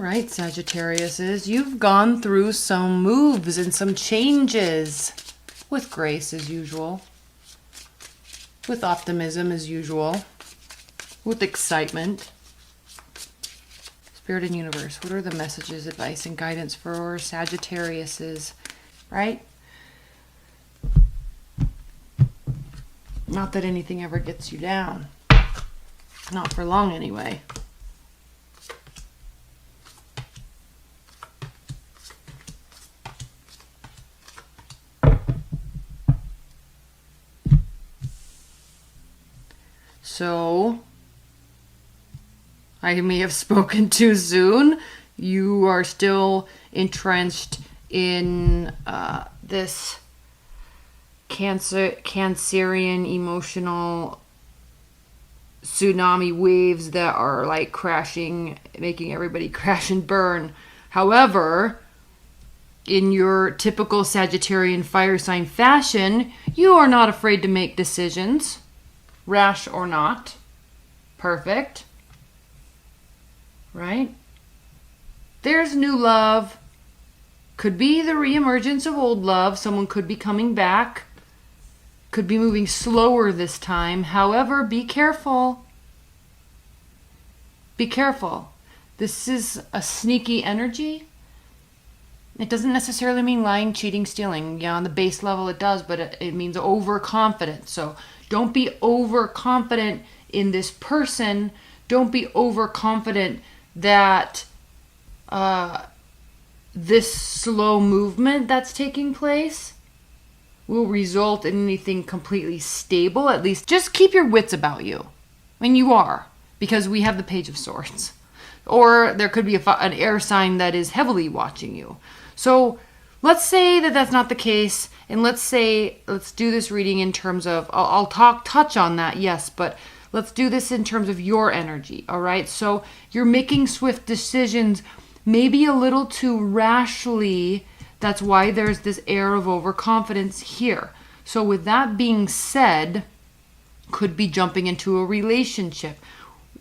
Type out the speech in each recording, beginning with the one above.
right, Sagittariuses, you've gone through some moves and some changes with grace as usual, with optimism as usual, with excitement. Spirit and universe, what are the messages, advice, and guidance for Sagittariuses, right? Not that anything ever gets you down. Not for long anyway. So, I may have spoken too soon. You are still entrenched in this Cancerian emotional tsunami waves that are like crashing, making everybody crash and burn. However, in your typical Sagittarian fire sign fashion, you are not afraid to make decisions, rash or not. Perfect. Right? There's new love. Could be the reemergence of old love. Someone could be coming back. Could be moving slower this time. However, be careful. Be careful. This is a sneaky energy. It doesn't necessarily mean lying, cheating, stealing. Yeah, on the base level it does, but it means overconfidence. So don't be overconfident in this person. Don't be overconfident that this slow movement that's taking place will result in anything completely stable. At least just keep your wits about you. I mean, you are, because we have the Page of Swords. Or there could be an air sign that is heavily watching you. So let's say that that's not the case. And let's do this reading in terms of, I'll touch on that, yes, but let's do this in terms of your energy, all right? So you're making swift decisions, maybe a little too rashly. That's why there's this air of overconfidence here. So with that being said, could be jumping into a relationship.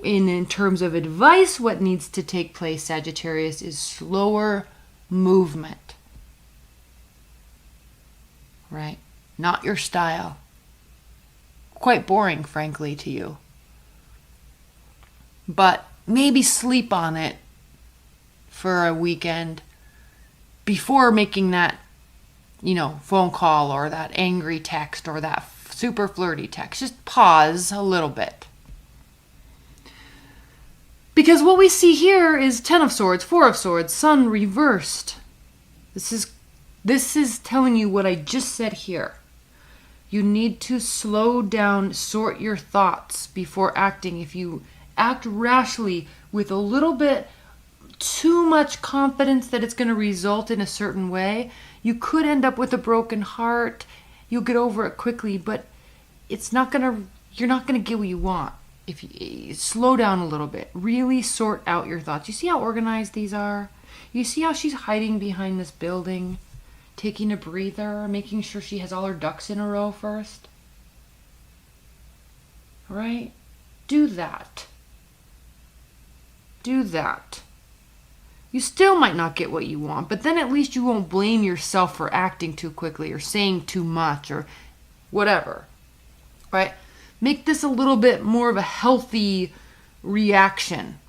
In terms of advice, what needs to take place, Sagittarius, is slower movement. Right? Not your style. Quite boring, frankly, to you. But maybe sleep on it for a weekend before making that, phone call or that angry text or that super flirty text. Just pause a little bit. Because what we see here is 10 of Swords, 4 of Swords, Sun reversed. This is telling you what I just said here. You need to slow down, sort your thoughts before acting. If you act rashly with a little bit too much confidence that it's going to result in a certain way, you could end up with a broken heart. You'll get over it quickly, but you're not going to get what you want. If you slow down a little bit, really sort out your thoughts. You see how organized these are? You see how she's hiding behind this building, taking a breather, making sure she has all her ducks in a row first? Right? Do that. Do that. You still might not get what you want, but then at least you won't blame yourself for acting too quickly or saying too much or whatever. Right? Make this a little bit more of a healthy reaction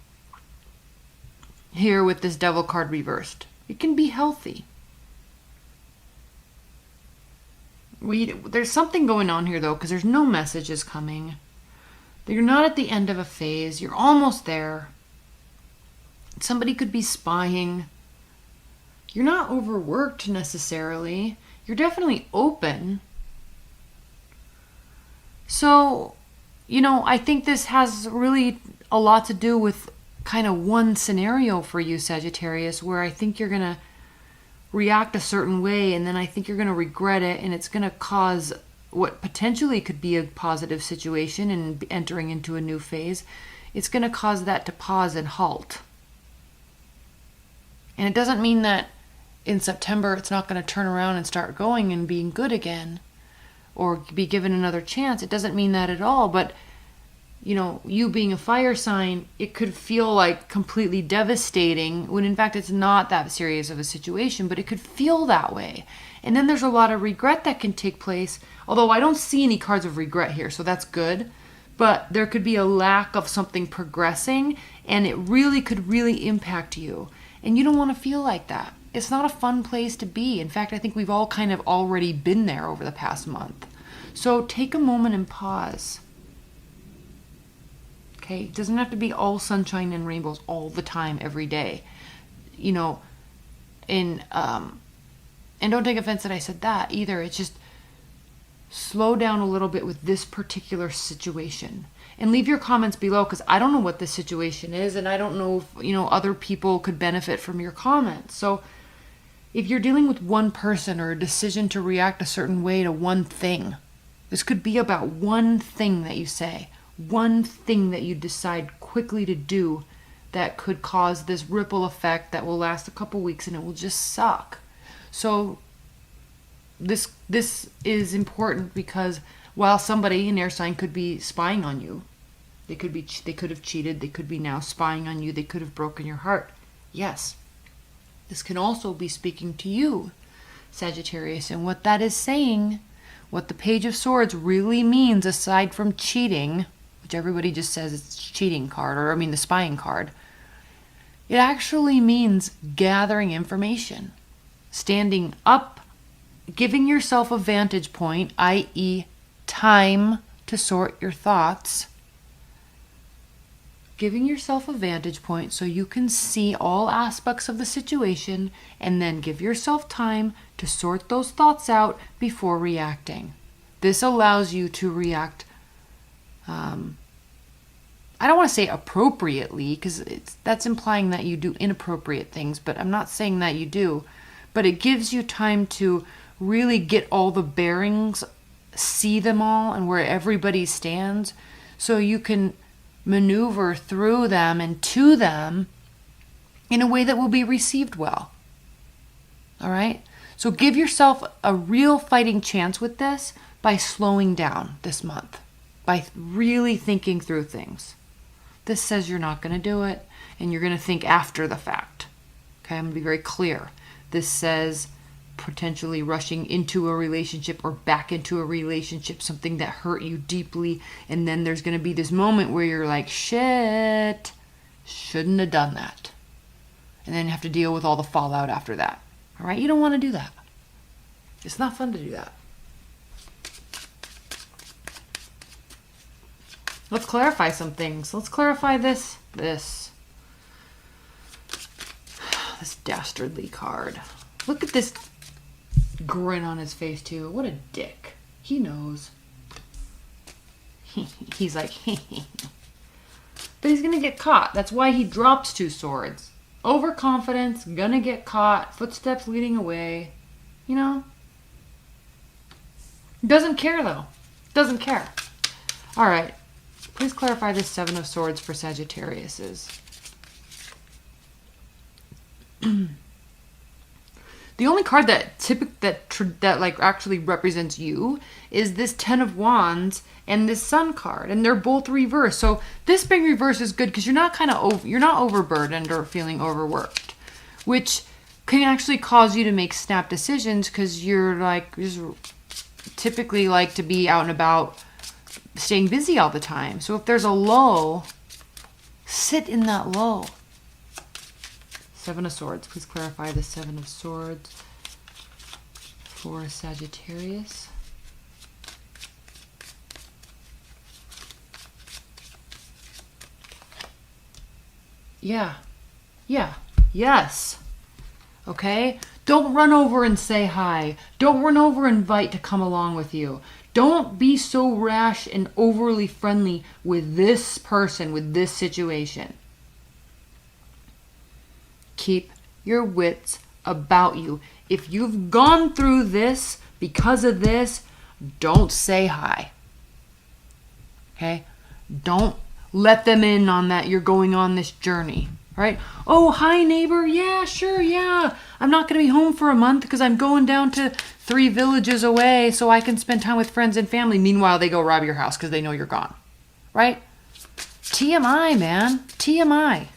here with this Devil card reversed. It can be healthy. There's something going on here, though, because there's no messages coming. You're not at the end of a phase. You're almost there. Somebody could be spying. You're not overworked necessarily. You're definitely open. So, I think this has really a lot to do with kind of one scenario for you, Sagittarius, where I think you're going to react a certain way, and then I think you're going to regret it, and it's going to cause what potentially could be a positive situation and entering into a new phase. It's going to cause that to pause and halt. And it doesn't mean that in September it's not going to turn around and start going and being good again, or be given another chance. It doesn't mean that at all, but you know, you being a fire sign, it could feel like completely devastating when in fact it's not that serious of a situation, but it could feel that way. And then there's a lot of regret that can take place, although I don't see any cards of regret here, so that's good. But there could be a lack of something progressing, and it really could really impact you. And you don't want to feel like that. It's not a fun place to be. In fact, I think we've all kind of already been there over the past month. So take a moment and pause. Okay? It doesn't have to be all sunshine and rainbows all the time, every day. You know, and don't take offense that I said that either. It's just slow down a little bit with this particular situation. And leave your comments below, because I don't know what this situation is, and I don't know if, you know, other people could benefit from your comments. So if you're dealing with one person or a decision to react a certain way to one thing, this could be about one thing that you say, one thing that you decide quickly to do that could cause this ripple effect that will last a couple weeks and it will just suck. So this is important because while somebody, an air sign, could be spying on you, they could have cheated, they could be now spying on you, they could have broken your heart. Yes, this can also be speaking to you, Sagittarius, and what that is saying, what the Page of Swords really means, aside from cheating, which everybody just says it's cheating card, or I mean the spying card, it actually means gathering information, standing up, giving yourself a vantage point, i.e. time to sort your thoughts, giving yourself a vantage point so you can see all aspects of the situation, and then give yourself time to sort those thoughts out before reacting. This allows you to react, I don't want to say appropriately, because that's implying that you do inappropriate things, but I'm not saying that you do. But it gives you time to really get all the bearings, see them all, and where everybody stands, so you can maneuver through them and to them in a way that will be received well. All right? So give yourself a real fighting chance with this by slowing down this month, by really thinking through things. This says you're not going to do it, and you're going to think after the fact. Okay? I'm going to be very clear. This says potentially rushing into a relationship or back into a relationship, something that hurt you deeply, and then there's going to be this moment where you're like, shit, shouldn't have done that. And then you have to deal with all the fallout after that. All right? You don't want to do that. It's not fun to do that. Let's clarify some things. Let's clarify this dastardly card. Look at this grin on his face too. What a dick. He knows. He's like, but he's gonna get caught. That's why he drops 2 swords. Overconfidence, gonna get caught, footsteps leading away. You know? Doesn't care though. Doesn't care. Alright. Please clarify this 7 of Swords for Sagittariuses. The only card that like actually represents you is this 10 of Wands and this Sun card, and they're both reversed. So this being reversed is good because you're not overburdened or feeling overworked, which can actually cause you to make snap decisions because you're like just typically like to be out and about, staying busy all the time. So if there's a low, sit in that low. 7 of Swords. Please clarify the 7 of Swords for Sagittarius. Yeah. Yes. Okay? Don't run over and say hi. Don't run over and invite to come along with you. Don't be so rash and overly friendly with this person, with this situation. Keep your wits about you. If you've gone through this because of this, don't say hi. Okay? Don't let them in on that you're going on this journey. Right? Oh, hi neighbor. Yeah, sure, yeah. I'm not going to be home for a month because I'm going down to 3 villages away so I can spend time with friends and family. Meanwhile, they go rob your house because they know you're gone. Right? TMI, man. TMI.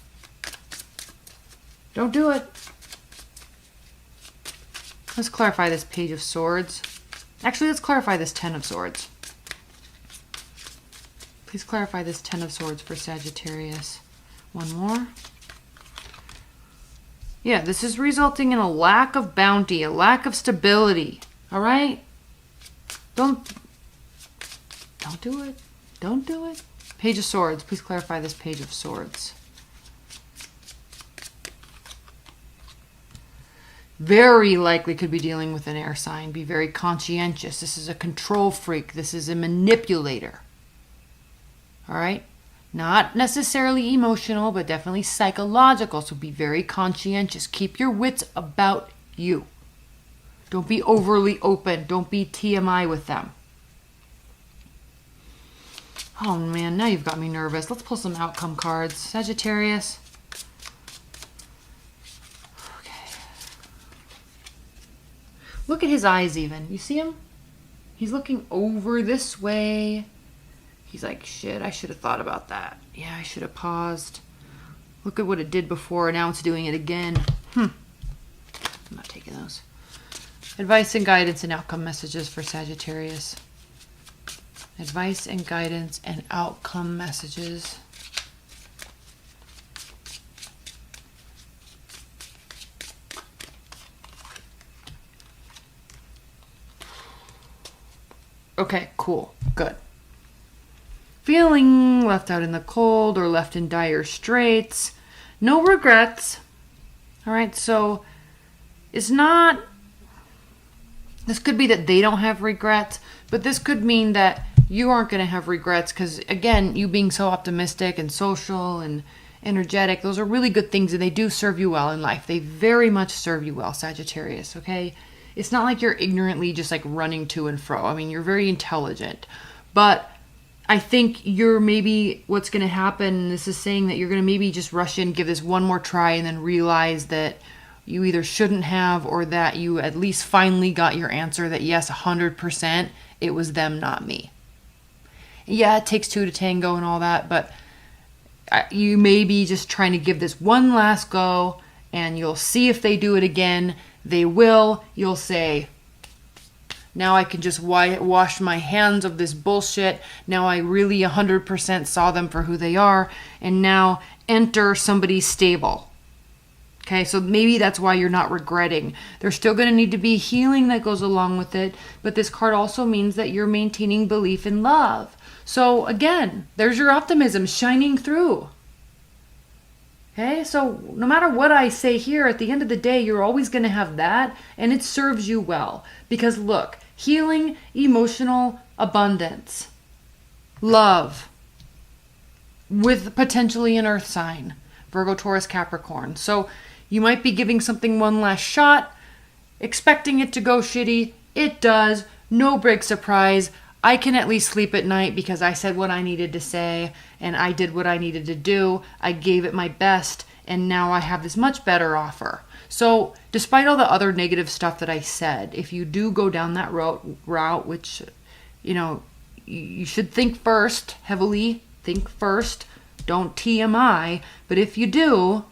Don't do it. Let's clarify this Page of Swords. Actually, let's clarify this Ten of Swords. Please clarify this Ten of Swords for Sagittarius. One more. Yeah, this is resulting in a lack of bounty, a lack of stability. All right? Don't do it. Don't do it. Page of Swords. Please clarify this Page of Swords. Very likely could be dealing with an air sign. Be very conscientious. This is a control freak. This is a manipulator. All right? Not necessarily emotional, but definitely psychological. So be very conscientious. Keep your wits about you. Don't be overly open. Don't be TMI with them. Oh man, now you've got me nervous. Let's pull some outcome cards. Sagittarius. Okay. Look at his eyes even. You see him? He's looking over this way. He's like, shit, I should have thought about that. Yeah, I should have paused. Look at what it did before. Now it's doing it again. I'm not taking those. Advice and guidance and outcome messages for Sagittarius. Advice and guidance and outcome messages. Okay, cool. Good. Feeling left out in the cold or left in dire straits. No regrets. All right, so it's not... This could be that they don't have regrets, but this could mean that you aren't going to have regrets because, again, you being so optimistic and social and energetic, those are really good things and they do serve you well in life. They very much serve you well, Sagittarius, okay? It's not like you're ignorantly just like running to and fro. I mean, you're very intelligent, but I think you're maybe what's going to happen, this is saying that you're going to maybe just rush in, give this one more try and then realize that you either shouldn't have or that you at least finally got your answer that yes, 100% it was them, not me. Yeah, it takes two to tango and all that, but you may be just trying to give this one last go and you'll see if they do it again. They will. You'll say, now I can just wash my hands of this bullshit. Now I really 100% saw them for who they are. And now enter somebody stable. Okay, so maybe that's why you're not regretting. There's still going to need to be healing that goes along with it. But this card also means that you're maintaining belief in love. So again, there's your optimism shining through. Okay, so no matter what I say here, at the end of the day, you're always going to have that. And it serves you well. Because look, healing, emotional abundance, love, with potentially an earth sign, Virgo, Taurus, Capricorn. So you might be giving something one last shot, expecting it to go shitty. It does. No big surprise. I can at least sleep at night because I said what I needed to say and I did what I needed to do. I gave it my best and now I have this much better offer. So despite all the other negative stuff that I said, if you do go down that route, which, you know, you should think first, heavily think first, don't TMI, but if you do,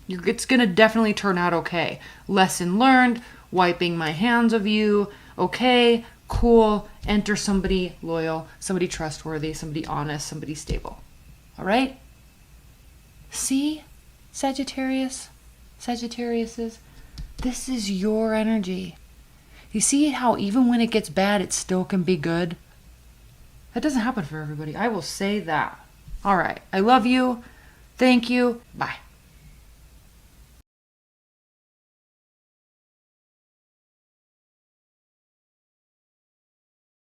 it's going to definitely turn out okay. Lesson learned, wiping my hands of you, okay, cool, enter somebody loyal, somebody trustworthy, somebody honest, somebody stable. All right? See, Sagittariuses, this is your energy. You see how even when it gets bad, it still can be good? That doesn't happen for everybody. I will say that. All right. I love you. Thank you. Bye.